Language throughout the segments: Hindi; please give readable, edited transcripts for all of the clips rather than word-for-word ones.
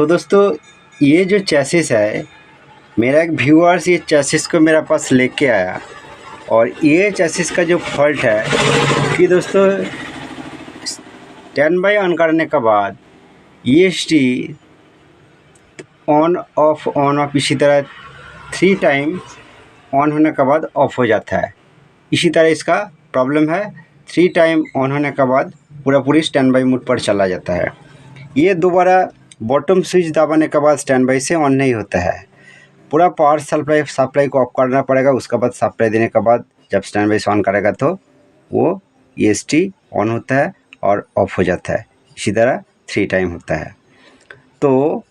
तो दोस्तों ये जो चेसिस है, मेरा एक व्यूअर्स ये चेसिस को मेरे पास लेके आया और ये चेसिस का जो फॉल्ट है कि दोस्तों स्टैंड बाय ऑन करने के बाद EST ऑन ऑफ इसी तरह 3 टाइम ऑन होने के बाद ऑफ हो जाता है। इसी तरह इसका प्रॉब्लम है, 3 टाइम ऑन होने के बाद पूरी स्टैंड बाय मोड पर चला जाता है। ये दोबारा बॉटम स्विच दबाने के बाद स्टैंड बाय से ऑन नहीं होता है। पूरा पावर सप्लाई को ऑफ करना पड़ेगा। उसके बाद सप्लाई देने के बाद जब स्टैंड बाय से ऑन करेगा तो वो EST ऑन होता है और ऑफ हो जाता है। इसी तरह 3 टाइम होता है। तो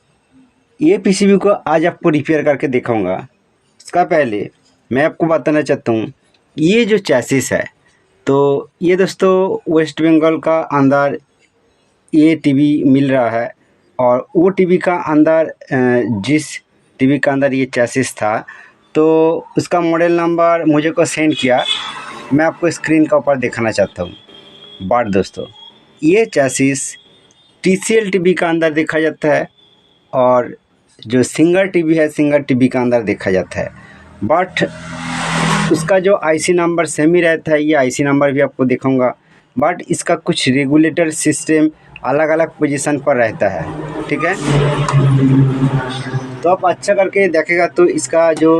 ये PCB को आज आपको रिपेयर करके दिखाऊंगा। उसका पहले मैं आपको बताना चाहता हूँ, ये जो चेसिस है तो ये दोस्तों वेस्ट बंगाल का अंदर ये टीवी मिल रहा है और वो टीवी का अंदर जिस टीवी का अंदर ये चेसिस था तो उसका मॉडल नंबर मुझे को सेंड किया। मैं आपको स्क्रीन का ऊपर दिखाना चाहता हूँ। बट दोस्तों ये चेसिस TCL टीवी का अंदर देखा जाता है और जो सिंगर टीवी है सिंगर टीवी का अंदर देखा जाता है। बट उसका जो IC नंबर सेम ही रहता है। ये IC नंबर भी आपको दिखाऊंगा। बट इसका कुछ रेगुलेटर सिस्टम अलग अलग पोजीशन पर रहता है, ठीक है। तो आप अच्छा करके देखेगा तो इसका जो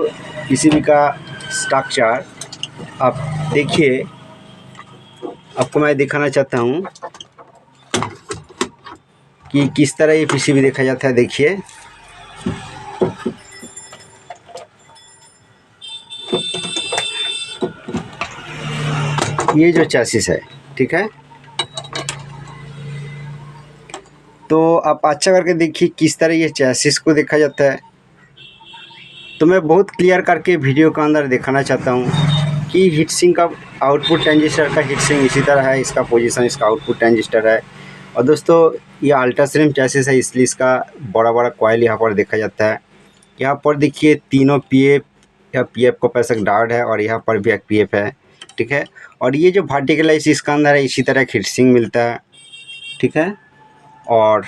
PCB का स्ट्रक्चर आप देखिए। आपको मैं दिखाना चाहता हूँ कि किस तरह ये PCB देखा जाता है। देखिए ये जो चेसिस है, ठीक है। तो आप अच्छा करके देखिए किस तरह ये चेसिस को देखा जाता है। तो मैं बहुत क्लियर करके वीडियो के अंदर दिखाना चाहता हूँ कि हीट सिंक का आउटपुट ट्रांजिस्टर का हीट सिंक इसी तरह है। इसका पोजीशन इसका आउटपुट ट्रांजिस्टर है। और दोस्तों ये अल्ट्रा स्लिम चेसिस है, इसलिए इसका बड़ा बड़ा कॉइल यहाँ पर देखा जाता है। यहाँ पर देखिए तीनों PF या PF को पैसा डार्ड है और यहाँ पर भी एक PF है, ठीक है। और ये जो वर्टिकल IC इसका अंदर है इसी तरह हीट सिंक मिलता है, ठीक है। और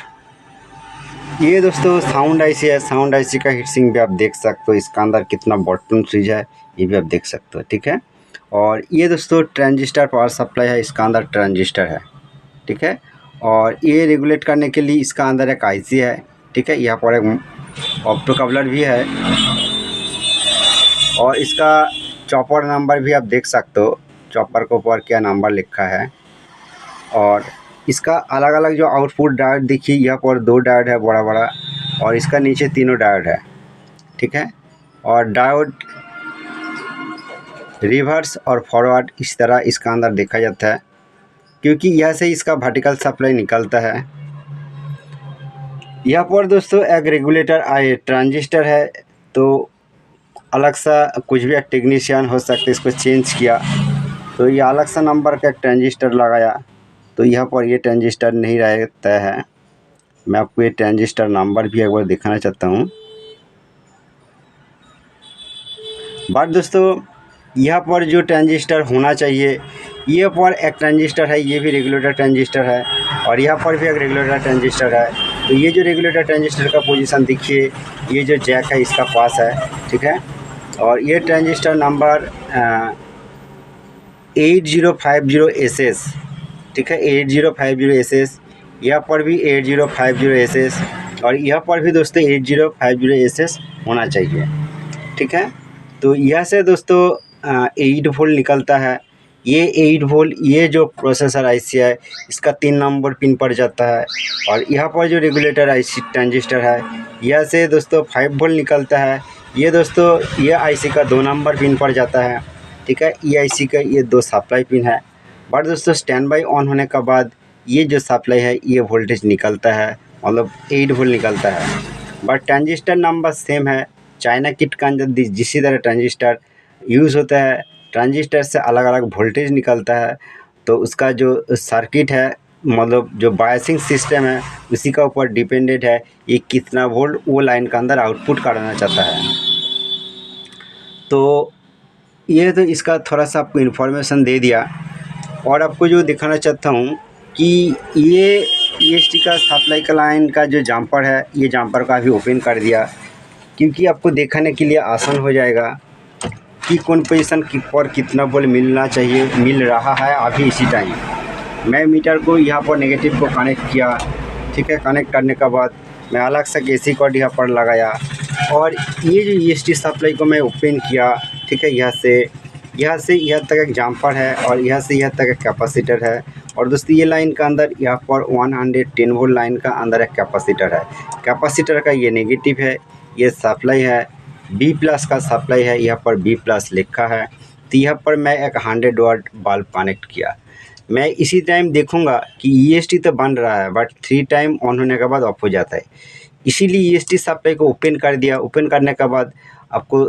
ये दोस्तों साउंड IC है। साउंड IC का हीट सिंक भी आप देख सकते हो। इसका अंदर कितना बॉटम स्विच है ये भी आप देख सकते हो, ठीक है। और ये दोस्तों ट्रांजिस्टर पावर सप्लाई है, इसका अंदर ट्रांजिस्टर है, ठीक है। और ये रेगुलेट करने के लिए इसका अंदर एक IC है, ठीक है। यहाँ पर एक ऑप्टो कपलर भी है और इसका चॉपर नंबर भी आप देख सकते हो। चॉपर के ऊपर क्या नंबर लिखा है। और इसका अलग अलग जो आउटपुट डायोड देखिए, यहाँ पर 2 डायोड है बड़ा बड़ा और इसका नीचे तीनों डायोड है, ठीक है। और डायोड रिवर्स और फॉरवर्ड इस तरह इसका अंदर देखा जाता है, क्योंकि यह से इसका वर्टिकल सप्लाई निकलता है। यहाँ पर दोस्तों एक रेगुलेटर ट्रांजिस्टर है। तो अलग सा कुछ भी एक टेक्नीशियन हो सकता है इसको चेंज किया तो ये अलग सा नंबर का एक ट्रांजिस्टर लगाया। तो यहाँ पर ये ट्रांजिस्टर नहीं रहता है। मैं आपको ये ट्रांजिस्टर नंबर भी एक बार दिखाना चाहता हूँ। बट दोस्तों यहाँ पर जो ट्रांजिस्टर होना चाहिए, ये पर एक ट्रांजिस्टर है, ये भी रेगुलेटर ट्रांजिस्टर है और यहाँ पर भी एक रेगुलेटर ट्रांजिस्टर है। तो ये जो रेगुलेटर ट्रांजिस्टर का पोजीशन देखिए, ये जो जैक है इसका पास है, ठीक है। और ये ट्रांजिस्टर नंबर 8050SS, ठीक है। 8050SS, यहाँ पर भी 8050SS और यहाँ पर भी दोस्तों 8050SS होना चाहिए, ठीक है। तो यह से दोस्तों 8 वोल्ट निकलता है। ये 8 वोल्ट ये जो प्रोसेसर IC है इसका 3 नंबर पिन पर जाता है। और यहाँ पर जो रेगुलेटर IC ट्रांजिस्टर है यह से दोस्तों 5 वोल्ट निकलता है। ये दोस्तों ये IC का 2 नंबर पिन पर जाता है, ठीक है। ये IC का ये 2 सप्लाई पिन है। बट दोस्तों स्टैंड बाय ऑन होने के बाद ये जो सप्लाई है ये वोल्टेज निकलता है, मतलब 8 वोल्ट निकलता है। बट ट्रांजिस्टर नंबर सेम है। चाइना किट का अंदर जिस तरह ट्रांजिस्टर यूज़ होता है, ट्रांजिस्टर से अलग अलग वोल्टेज निकलता है। तो उसका जो सर्किट है, मतलब जो बायसिंग सिस्टम है उसी का ऊपर डिपेंडेंट है ये कितना वोल्ट वो लाइन का अंदर आउटपुट करना चाहता है। तो ये तो इसका थोड़ा सा आपको इन्फॉर्मेशन दे दिया। और आपको जो दिखाना चाहता हूँ कि ये ईएसटी का सप्लाई का लाइन का जो जम्पर है, ये जम्पर का अभी ओपन कर दिया, क्योंकि आपको देखने के लिए आसान हो जाएगा कि कौन पोजीशन पर कितना वोल्ट मिलना चाहिए, मिल रहा है अभी इसी टाइम। मैं मीटर को यहाँ पर नेगेटिव को कनेक्ट किया, ठीक है। कनेक्ट करने के बाद मैं अलग से एसी कॉर्ड यहाँ पर लगाया और ये जो ईएसटी सप्लाई को मैं ओपन किया, ठीक है। यहाँ से यहाँ तक एक जम्पर है और यहाँ से यहाँ तक एक कैपेसिटर है। और दोस्तों ये लाइन का अंदर यहाँ पर 110 वोल्ट लाइन का अंदर एक कैपेसिटर है। कैपेसिटर का ये नेगेटिव है, ये सप्लाई है, बी प्लस का सप्लाई है, यहाँ पर बी प्लस लिखा है। तो यहाँ पर मैं एक 100 वाट बल्ब कनेक्ट किया। मैं इसी टाइम देखूंगा कि ईएसटी तो बन रहा है, बट 3 टाइम ऑन होने के बाद ऑफ हो जाता है। इसीलिए ईएसटी सप्लाई को ओपन कर दिया। ओपन करने के बाद आपको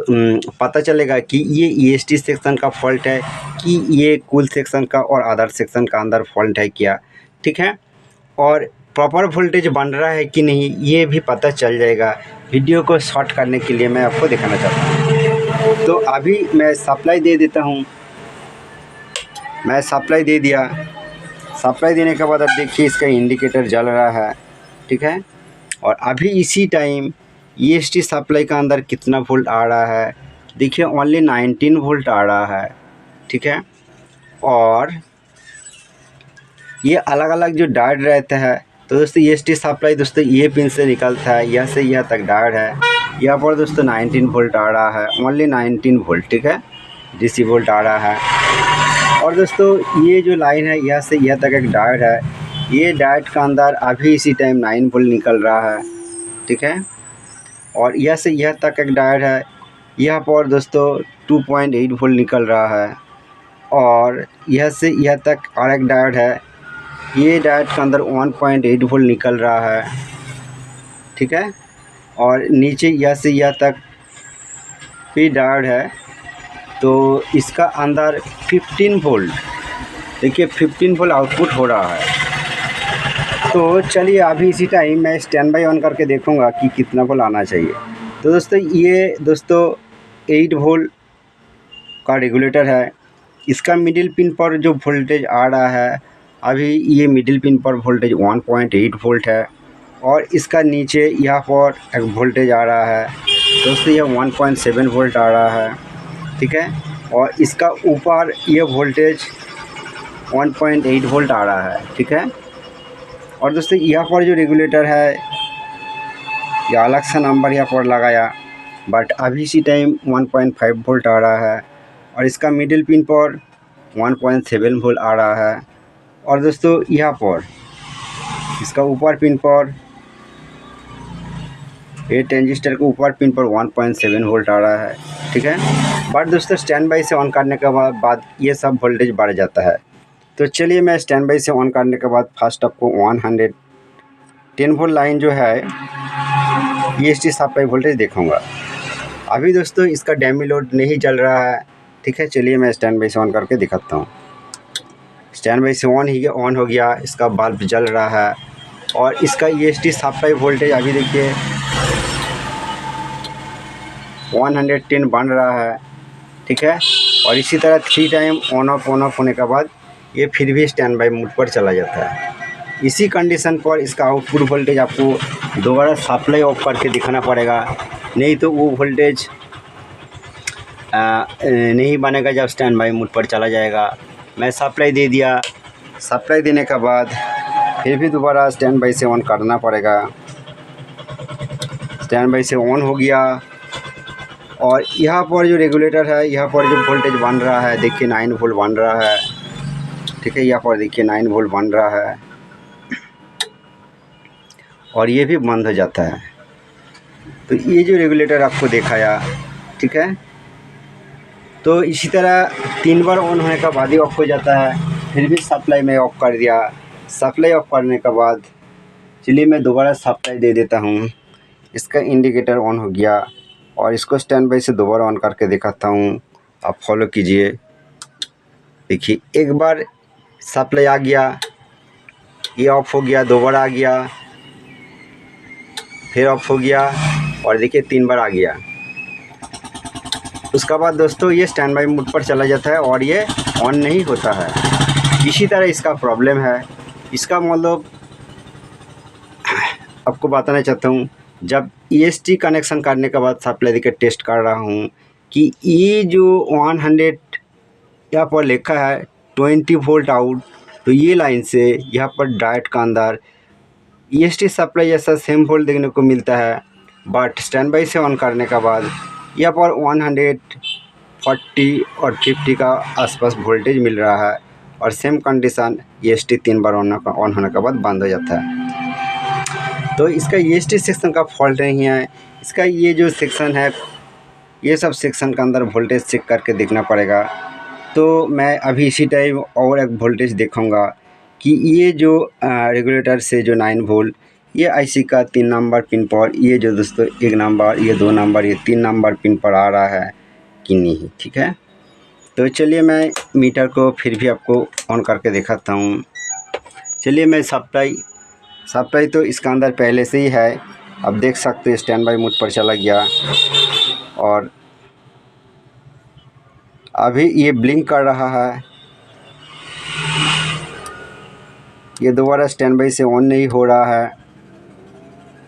पता चलेगा कि ये ईएसटी सेक्शन का फॉल्ट है कि ये कूल सेक्शन का और अदर सेक्शन का अंदर फॉल्ट है क्या, ठीक है। और प्रॉपर वोल्टेज बन रहा है कि नहीं ये भी पता चल जाएगा। वीडियो को शॉर्ट करने के लिए मैं आपको दिखाना चाहता हूँ। तो अभी मैं सप्लाई दे देता हूँ। मैं सप्लाई दे दिया। सप्लाई देने के बाद अब देखिए इसका इंडिकेटर जल रहा है, ठीक है। और अभी इसी टाइम ईएसटी सप्लाई का अंदर कितना वोल्ट आ रहा है, देखिए ओनली 19 वोल्ट आ रहा है, ठीक है। और ये अलग अलग जो डायोड रहता है, तो दोस्तों ईएसटी सप्लाई दोस्तों ये पिन से निकलता है, यहाँ से यहाँ तक डायोड है। यहाँ पर दोस्तों 19 वोल्ट आ रहा है, ओनली 19 वोल्ट, ठीक है, डीसी वोल्ट आ रहा है। और दोस्तों ये जो लाइन है यहाँ से यहाँ तक एक डायोड है, ये डायोड का अंदर अभी इसी टाइम 9 वोल्ट निकल रहा है, ठीक है। और यहाँ से यहाँ तक एक डायोड है, यहाँ पर दोस्तों 2.8 वोल्ट निकल रहा है। और यहाँ से यहाँ तक और एक डायोड है, ये डायोड के अंदर 1.8 वोल्ट निकल रहा है, ठीक है। और नीचे यहाँ से यहाँ तक भी डायोड है, तो इसका अंदर 15 वोल्ट, देखिए 15 वोल्ट आउटपुट हो रहा है। तो चलिए अभी इसी टाइम मैं स्टैंड बाई ऑन करके देखूंगा कि कितना वोल्ट आना चाहिए। तो दोस्तों ये 8 वोल्ट का रेगुलेटर है। इसका मिडिल पिन पर जो वोल्टेज आ रहा है, अभी ये मिडिल पिन पर वोल्टेज 1.8 वोल्ट है। और इसका नीचे यहाँ पर एक वोल्टेज आ रहा है, दोस्तों ये 1.7 वोल्ट आ रहा है, ठीक है। और इसका ऊपर ये वोल्टेज 1.8 वोल्ट आ रहा है, ठीक है। और दोस्तों यहाँ पर जो रेगुलेटर है, ये अलग सा नंबर यहाँ पर लगाया, बट अभी इसी टाइम 1.5 वोल्ट आ रहा है। और इसका मिडिल पिन पर 1.7 वोल्ट आ रहा है। और दोस्तों यहाँ पर इसका ऊपर पिन पर, ये ट्रांजिस्टर के ऊपर पिन पर 1.7 वोल्ट आ रहा है, ठीक है। बट दोस्तों स्टैंड बाई से ऑन करने के बाद ये सब वोल्टेज बढ़ जाता है। तो चलिए मैं स्टैंड बाई से ऑन करने के बाद फर्स्ट आपको 110 वोल्ट लाइन जो है ईएसटी सप्लाई वोल्टेज दिखाऊंगा। अभी दोस्तों इसका डैमी लोड नहीं जल रहा है, ठीक है। चलिए मैं स्टैंड बाई से ऑन करके दिखाता हूँ। स्टैंड बाई से ऑन हो गया, इसका बल्ब जल रहा है। और इसका ईएसटी सप्लाई वोल्टेज अभी देखिए 110 बन रहा है, ठीक है। और इसी तरह 3 टाइम ऑन ऑफ होने के बाद ये फिर भी स्टैंड बाई मोड पर चला जाता है। इसी कंडीशन पर इसका आउटपुट वोल्टेज आपको दोबारा सप्लाई ऑफ करके दिखाना पड़ेगा, नहीं तो वो वोल्टेज नहीं बनेगा जब स्टैंड बाई मोड पर चला जाएगा। मैं सप्लाई दे दिया। सप्लाई देने के बाद फिर भी दोबारा स्टैंड बाई से ऑन करना पड़ेगा। स्टैंड बाई से ऑन हो गया। और यहाँ पर जो रेगुलेटर है, यहाँ पर जो वोल्टेज बन रहा है, देखिए 9 वोल्ट बन रहा है, ठीक है। यहाँ पर देखिए 9 वोल्ट बन रहा है और ये भी बंद हो जाता है। तो ये जो रेगुलेटर आपको दिखाया, ठीक है। तो इसी तरह 3 बार ऑन होने के बाद ही ऑफ हो जाता है। फिर भी सप्लाई में ऑफ कर दिया। सप्लाई ऑफ करने के बाद चलिए मैं दोबारा सप्लाई दे देता हूँ। इसका इंडिकेटर ऑन हो गया और इसको स्टैंड बाई से दोबारा ऑन करके दिखाता हूँ, आप फॉलो कीजिए। देखिए एक बार सप्लाई आ गया, ये ऑफ हो गया, दोबारा आ गया, फिर ऑफ हो गया और देखिए 3 बार आ गया। उसके बाद दोस्तों ये स्टैंड बाई मोड पर चला जाता है और ये ऑन नहीं होता है। इसी तरह इसका प्रॉब्लम है। इसका मतलब आपको बताना चाहता हूँ, जब EST कनेक्शन करने के बाद सप्लाई देखिए टेस्ट कर रहा हूँ कि ये जो 100 यहाँ पर लिखा है 20 वोल्ट आउट, तो ये लाइन से यहाँ पर डायोड का अंदर EST सप्लाई जैसा सेम वोल्ट देखने को मिलता है, बट स्टैंड बाई से ऑन करने के बाद यहाँ पर 140 और 50 का आसपास वोल्टेज मिल रहा है और same condition EST 3 bar on होने के बाद बंद हो जाता है। तो इसका EST सेक्शन का फॉल्ट नहीं है, इसका ये जो सेक्शन है ये सब सेक्शन के अंदर वोल्टेज चेक करके देखना पड़ेगा। तो मैं अभी इसी टाइम और एक वोल्टेज देखूँगा कि ये जो रेगुलेटर से जो 9 वोल्ट ये IC का 3 नंबर पिन पर, ये जो दोस्तों 1 नंबर, ये 2 नंबर, ये 3 नंबर पिन पर आ रहा है कि नहीं, ठीक है। तो चलिए मैं मीटर को फिर भी आपको ऑन करके दिखाता हूँ। चलिए मैं सप्लाई तो इसका अंदर पहले से ही है, अब देख सकते हो स्टैंड बाई मोड पर चला गया और अभी ये ब्लिंक कर रहा है। ये दोबारा स्टैंड बाई से ऑन नहीं हो रहा है,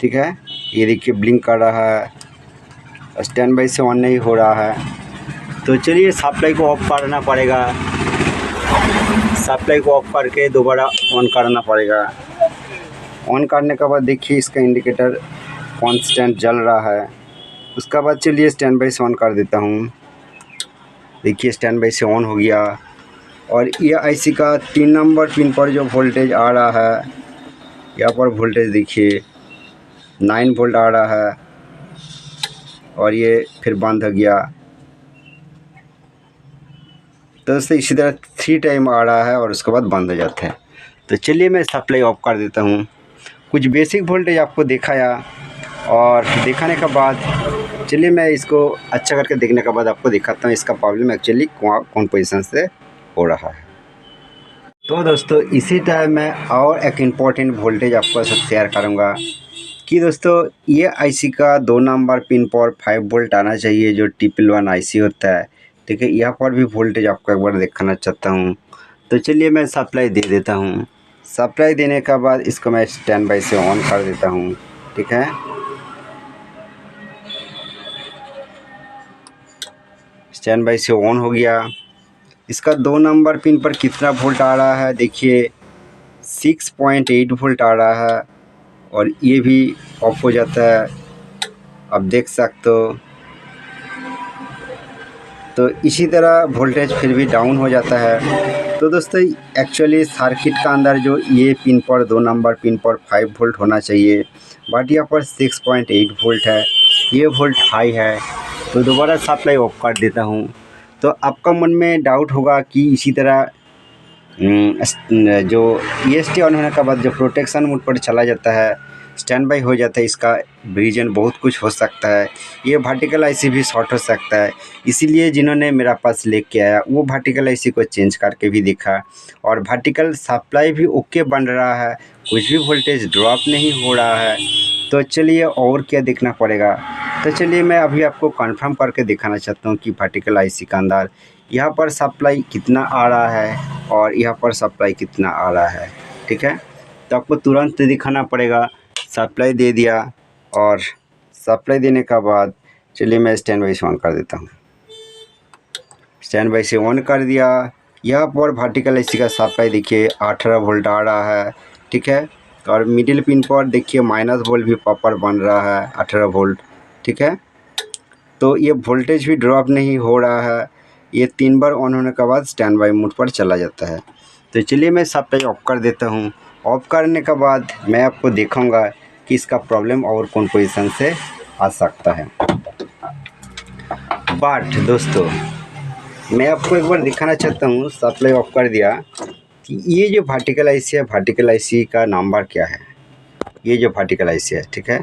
ठीक है। ये देखिए ब्लिंक कर रहा है, स्टैंड बाई से ऑन नहीं हो रहा है। तो चलिए सप्लाई को ऑफ करना पड़ेगा, सप्लाई को ऑफ करके दोबारा ऑन करना पड़ेगा। ऑन करने के बाद देखिए इसका इंडिकेटर कांस्टेंट जल रहा है। उसके बाद चलिए स्टैंड बाई से ऑन कर देता हूँ। देखिए स्टैंड बाई से ऑन हो गया और ये IC का 3 नंबर पिन पर जो वोल्टेज आ रहा है, यहाँ पर वोल्टेज देखिए 9 वोल्ट आ रहा है और ये फिर बंद हो गया। तो दोस्तों इसी तरह 3 टाइम आ रहा है और उसके बाद बंद हो जाता है। तो चलिए मैं सप्लाई ऑफ कर देता हूँ। कुछ बेसिक वोल्टेज आपको दिखाया और दिखाने के बाद चलिए मैं इसको अच्छा करके देखने के बाद आपको दिखाता हूँ इसका प्रॉब्लम एक्चुअली कौन पोजीशन से हो रहा है। तो दोस्तों इसी टाइम मैं और एक इम्पॉर्टेंट वोल्टेज आपको साथ शेयर करूँगा कि दोस्तों ये IC का 2 नंबर पिन पर 5 वोल्ट आना चाहिए जो T1 IC होता है, ठीक है। यहाँ पर भी वोल्टेज आपको एक बार दिखाना चाहता हूँ। तो चलिए मैं सप्लाई दे देता हूँ। सप्लाई देने के बाद इसको मैं स्टैंड बाई से ऑन कर देता हूँ, ठीक है। स्टैंड बाई से ऑन हो गया। इसका 2 नंबर पिन पर कितना वोल्ट आ रहा है देखिए 6.8 वोल्ट आ रहा है और ये भी ऑफ हो जाता है, अब देख सकते हो। तो इसी तरह वोल्टेज फिर भी डाउन हो जाता है। तो दोस्तों एक्चुअली सर्किट का अंदर जो ये पिन पर 2 नंबर पिन पर 5 वोल्ट होना चाहिए, बट यहाँ पर 6.8 वोल्ट है, ये वोल्ट हाई है। तो दोबारा सप्लाई ऑफ कर देता हूँ। तो आपका मन में डाउट होगा कि इसी तरह जो EST ऑन होने के बाद जो प्रोटेक्शन मोड पर चला जाता है, स्टैंड बाई हो जाता है, इसका रीज़न बहुत कुछ हो सकता है। ये वर्टिकल IC भी शॉर्ट हो सकता है, इसीलिए जिन्होंने मेरा पास लेके आया वो वर्टिकल IC को चेंज करके भी देखा और वर्टिकल सप्लाई भी ओके बन रहा है, कुछ भी वोल्टेज ड्रॉप नहीं हो रहा है। तो चलिए और क्या देखना पड़ेगा। तो चलिए मैं अभी आपको कंफर्म करके दिखाना चाहता हूँ कि वर्टिकल IC का अंदर यहाँ पर सप्लाई कितना आ रहा है और यहाँ पर सप्लाई कितना आ रहा है, ठीक है। तो आपको तुरंत दिखाना पड़ेगा। सप्लाई दे दिया और सप्लाई देने के बाद चलिए मैं स्टैंड बाई से ऑन कर देता हूँ। स्टैंड बाई से ऑन कर दिया। यहाँ पर वर्टिकल IC का सप्लाई देखिए 18 वोल्ट आ रहा है, ठीक है। और मिडिल पिन पर देखिए माइनस वोल्ट भी प्रॉपर बन रहा है 18 वोल्ट, ठीक है। तो ये वोल्टेज भी ड्रॉप नहीं हो रहा है। ये 3 बार ऑन होने के बाद स्टैंड बाई मोड पर चला जाता है। तो चलिए मैं सप्लाई ऑफ कर देता हूँ। ऑफ करने के बाद मैं आपको दिखाऊंगा कि इसका प्रॉब्लम और कौन पोजीशन से आ सकता है। बट दोस्तों मैं आपको एक बार दिखाना चाहता हूँ, सप्लाई ऑफ कर दिया कि ये जो वर्टिकल IC है, वर्टिकल IC का नंबर क्या है, ये जो वर्टिकल IC है, ठीक है।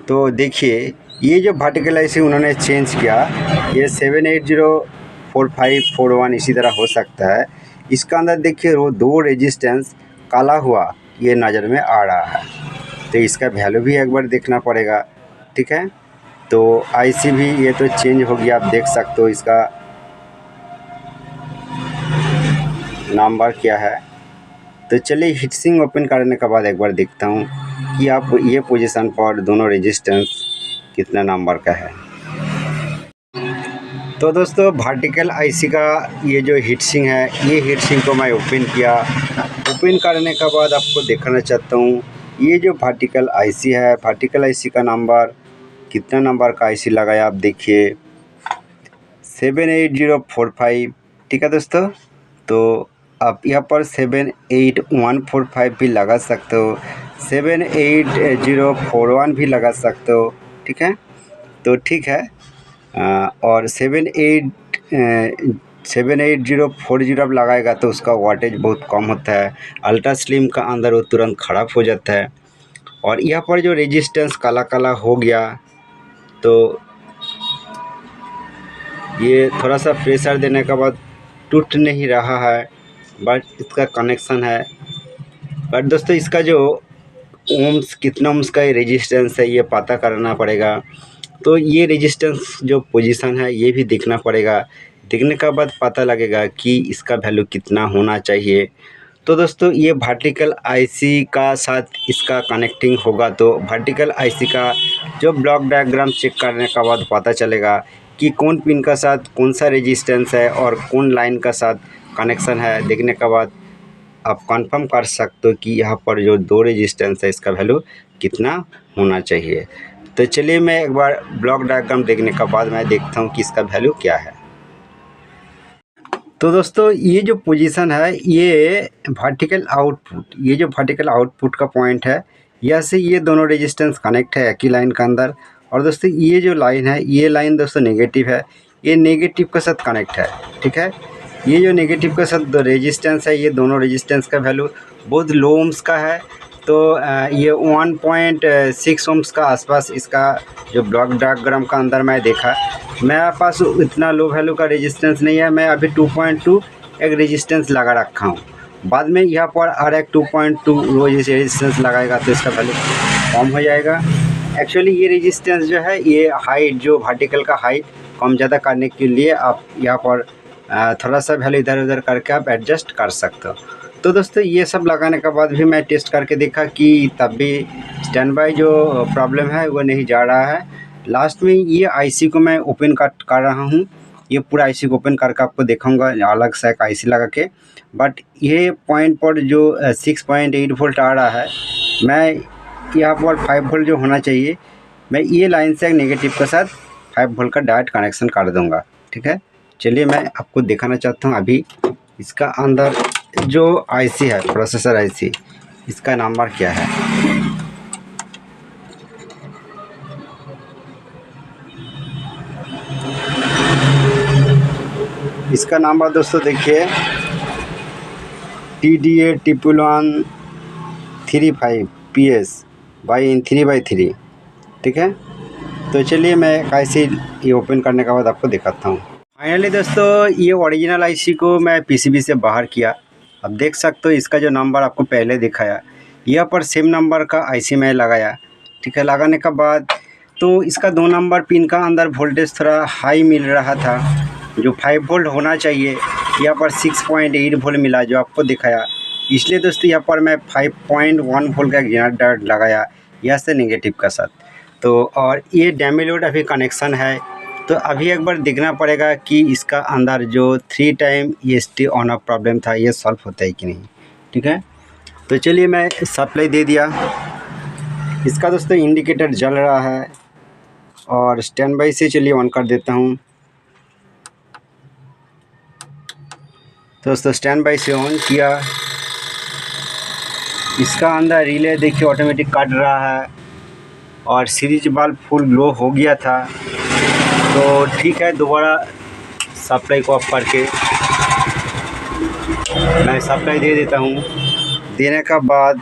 तो देखिए ये जो वर्टिकल IC उन्होंने चेंज किया, ये 7804541 इसी तरह हो सकता है। इसका अंदर देखिए वो 2 रेजिस्टेंस काला हुआ ये नज़र में आ रहा है, तो इसका वैल्यू भी एक बार देखना पड़ेगा, ठीक है। तो IC भी ये तो चेंज हो गया, आप देख सकते हो इसका नंबर क्या है, तो चलिए हीटसिंक ओपन करने के बाद एक बार देखता हूँ कि आप ये पोजीशन पर दोनों रेजिस्टेंस कितना नंबर का है। तो दोस्तों वर्टिकल आईसी का ये जो हीटसिंक है, ये हीटसिंक को मैं ओपन किया। ओपन करने के बाद आपको दिखाना चाहता हूँ ये जो वर्टिकल आईसी है, वर्टिकल आईसी का नंबर कितना नंबर का आईसी लगाया आप देखिए 78045। ठीक है दोस्तों, तो आप यहाँ पर 78145 भी लगा सकते हो, 78041 भी लगा सकते हो। ठीक है, तो ठीक है। और 78040 आप लगाएगा तो उसका वाटेज बहुत कम होता है, अल्ट्रा स्लिम का अंदर वो तुरंत ख़राब हो जाता है। और यहाँ पर जो रेजिस्टेंस काला काला हो गया तो ये थोड़ा सा प्रेशर देने के बाद टूट नहीं रहा है, बट इसका कनेक्शन है। बट दोस्तों इसका जो ओम्स कितना ओम्स का रेजिस्टेंस है ये पता करना पड़ेगा। तो ये रेजिस्टेंस जो पोजीशन है ये भी देखना पड़ेगा, देखने के बाद पता लगेगा कि इसका वैल्यू कितना होना चाहिए। तो दोस्तों ये वर्टिकल आईसी का साथ इसका कनेक्टिंग होगा तो वर्टिकल आईसी का जो ब्लॉक डायग्राम चेक करने के बाद पता चलेगा कि कौन पिन का साथ कौन सा रेजिस्टेंस है और कौन लाइन का साथ कनेक्शन है। देखने के बाद आप कंफर्म कर सकते हो कि यहाँ पर जो दो रेजिस्टेंस है इसका वैल्यू कितना होना चाहिए। तो चलिए मैं एक बार ब्लॉक डायग्राम देखने के बाद मैं देखता हूँ कि इसका वैल्यू क्या है। तो दोस्तों ये जो पोजीशन है ये वर्टिकल आउटपुट, ये जो वर्टिकल आउटपुट का पॉइंट है, यहाँ से ये दोनों रेजिस्टेंस कनेक्ट है एक ही लाइन के अंदर। और दोस्तों ये जो लाइन है, ये लाइन दोस्तों नेगेटिव है, ये नेगेटिव के साथ कनेक्ट है। ठीक है, ये जो नेगेटिव के साथ रेजिस्टेंस है, ये दोनों रेजिस्टेंस का वैल्यू बहुत लो ओम्स का है। तो ये 1.6 ओम्स का आसपास इसका जो ब्लॉक डायग्राम का अंदर मैं देखा, मेरे पास इतना लो वैल्यू का रेजिस्टेंस नहीं है। मैं अभी 2.2 एक रेजिस्टेंस लगा रखा हूँ, बाद में यहाँ पर और एक 2.2 रोज रेजिस्टेंस लगाएगा तो इसका वैल्यू कम हो जाएगा। एक्चुअली ये रेजिस्टेंस जो है ये हाइट जो वर्टिकल का हाइट कम ज़्यादा करने के लिए आप यहाँ पर थोड़ा सा वैल्यू इधर उधर करके आप एडजस्ट कर सकते हो। तो दोस्तों ये सब लगाने के बाद भी मैं टेस्ट करके देखा कि तब भी स्टैंड बाय जो प्रॉब्लम है वो नहीं जा रहा है। लास्ट में ये आईसी को मैं ओपन कर रहा हूँ, ये पूरा आईसी को ओपन करके आपको दिखाऊंगा अलग से एक आईसी लगा के। बट ये पॉइंट पर जो 6.8 वोल्ट आ रहा है, मैं यहाँ पर 5 वोल्ट जो होना चाहिए, मैं ये लाइन से नेगेटिव के साथ 5 वोल्ट का डायरेक्ट कनेक्शन कर दूँगा। ठीक है, चलिए मैं आपको दिखाना चाहता हूँ अभी इसका अंदर जो आईसी है, प्रोसेसर आईसी, इसका नंबर क्या है। इसका नंबर दोस्तों देखिए TDA11135PS/3/3। ठीक है, तो चलिए मैं आईसी ये ओपन करने के बाद आपको दिखाता हूँ। फाइनली दोस्तों ये ओरिजिनल आईसी को मैं पीसीबी से बाहर किया। अब देख सकते हो इसका जो नंबर आपको पहले दिखाया, यहाँ पर सेम नंबर का आईसी मैं लगाया। ठीक है, लगाने के बाद तो इसका 2 नंबर पिन का अंदर वोल्टेज थोड़ा हाई मिल रहा था, जो 5 वोल्ट होना चाहिए, यहाँ पर 6.8 वोल्ट मिला जो आपको दिखाया। इसलिए दोस्तों यहाँ पर मैं 5.1 वोल्ट का जनरेटर लगाया यहाँ से नेगेटिव का साथ। तो और ये डैमेज लोड अभी कनेक्शन है, तो अभी एक बार देखना पड़ेगा कि इसका अंदर जो 3 time EST on off problem था ये सॉल्व होता है कि नहीं। ठीक है, तो चलिए मैं सप्लाई दे दिया। इसका दोस्तों इंडिकेटर जल रहा है और स्टैंड बाई से चलिए ऑन कर देता हूँ। दोस्तों स्टैंड बाई से ऑन किया, इसका अंदर रिले देखिए ऑटोमेटिक काट रहा है और सीरीज बल्ब फुल ग्लो हो गया था। तो ठीक है, दोबारा सप्लाई को ऑफ करके मैं सप्लाई दे देता हूँ। देने का बाद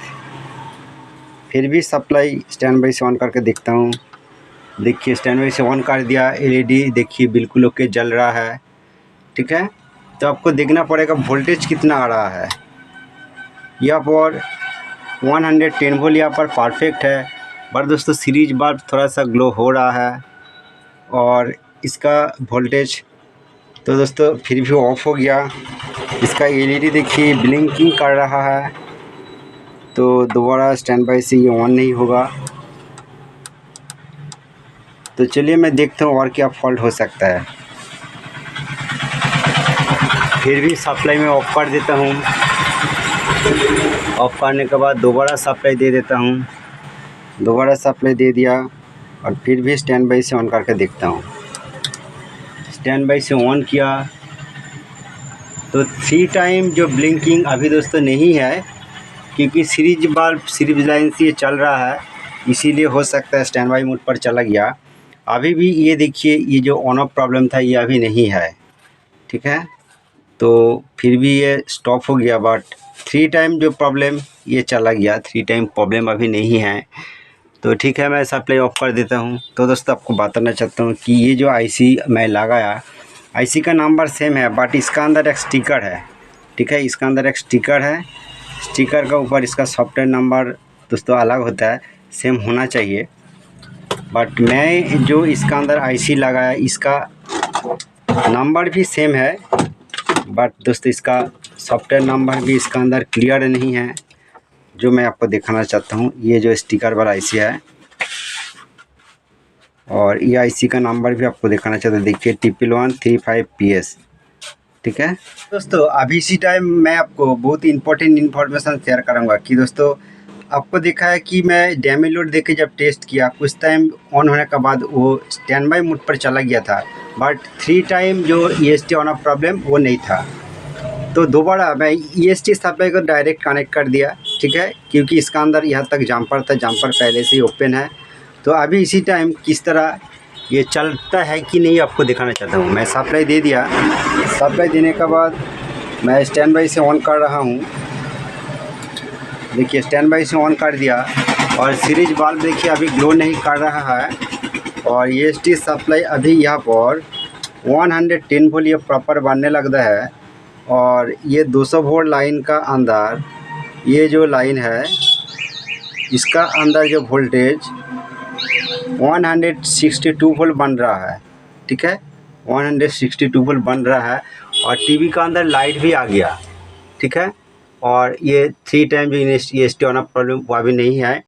फिर भी सप्लाई स्टैंड बाई से ऑन करके देखता हूँ। देखिए स्टैंड बाई से ऑन कर दिया, LED देखिए बिल्कुल ओके जल रहा है। ठीक है, तो आपको देखना पड़ेगा वोल्टेज कितना आ रहा है। यहाँ पर 110 वोल्ट यहाँ पर परफेक्ट है, पर दोस्तों सीरीज बल्ब थोड़ा सा ग्लो हो रहा है और इसका वोल्टेज तो दोस्तों फिर भी ऑफ हो गया। इसका LED देखिए ब्लिंकिंग कर रहा है तो दोबारा स्टैंड बाई से ये ऑन नहीं होगा। तो चलिए मैं देखता हूँ और क्या फॉल्ट हो सकता है। फिर भी सप्लाई में ऑफ कर देता हूँ। ऑफ करने के बाद दोबारा सप्लाई दे देता हूँ। दोबारा सप्लाई दे दिया और फिर भी स्टैंड बाई से ऑन करके देखता हूँ। स्टैंड बाई से ऑन किया तो 3 टाइम जो ब्लिंकिंग अभी दोस्तों नहीं है, क्योंकि सीरीज लाइन से ये चल रहा है, इसीलिए हो सकता है स्टैंड बाई मोड पर चला गया। अभी भी ये देखिए, ये जो ऑन ऑफ प्रॉब्लम था ये अभी नहीं है, ठीक है। तो फिर भी ये स्टॉप हो गया, बट 3 टाइम जो प्रॉब्लम ये चला गया, 3 टाइम प्रॉब्लम अभी नहीं है। तो ठीक है, मैं सप्लाई ऑफ कर देता हूँ। तो दोस्तों आपको बताना चाहता हूँ कि ये जो आईसी मैं लगाया, आईसी का नंबर सेम है, बट इसका अंदर एक स्टिकर है, ठीक है। इसका अंदर एक स्टिकर है, स्टिकर का ऊपर इसका सॉफ्टवेयर नंबर दोस्तों अलग होता है, सेम होना चाहिए। बट मैं जो इसका अंदर आईसी लगाया, इसका नंबर भी सेम है, बट दोस्तों इसका सॉफ्टवेयर नंबर भी इसका अंदर क्लियर नहीं है, जो मैं आपको दिखाना चाहता हूँ। ये जो स्टिकर वाला आईसी है और ये आईसी का नंबर भी आपको दिखाना चाहता हूँ। देखिए TP135PS, ठीक है दोस्तों। अभी इसी टाइम मैं आपको बहुत इंपॉर्टेंट इन्फॉर्मेशन शेयर करूँगा कि दोस्तों आपको देखा है कि मैं डैमी लोड देके जब टेस्ट किया, कुछ टाइम ऑन होने के बाद वो स्टैंड बाई मोड पर चला गया था, बट 3 टाइम जो EST ऑन ऑफ प्रॉब्लम वो नहीं था। तो दोबारा मैं EST सप्लाई को डायरेक्ट कनेक्ट कर दिया, ठीक है, क्योंकि इसका अंदर यहाँ तक जम्पर था, जम्पर पहले से ही ओपन है। तो अभी इसी टाइम किस तरह ये चलता है कि नहीं आपको दिखाना चाहता हूँ। मैं सप्लाई दे दिया, सप्लाई देने के बाद मैं स्टैंड बाई से ऑन कर रहा हूँ। देखिए स्टैंड बाई से ऑन कर दिया और सीरीज बल्ब देखिए अभी ग्लो नहीं कर रहा है, और EST सप्लाई अभी यहाँ पर 110 वोल्ट ये प्रॉपर बनने लगता है। और ये 200 वोल्ट लाइन का अंदर ये जो लाइन है, इसका अंदर जो वोल्टेज 162 वोल्ट बन रहा है, ठीक है, 162 वोल्ट बन रहा है। और टीवी का अंदर लाइट भी आ गया, ठीक है। और ये 3 टाइम जो EST ऑन ऑफ प्रॉब्लम वो अभी नहीं है,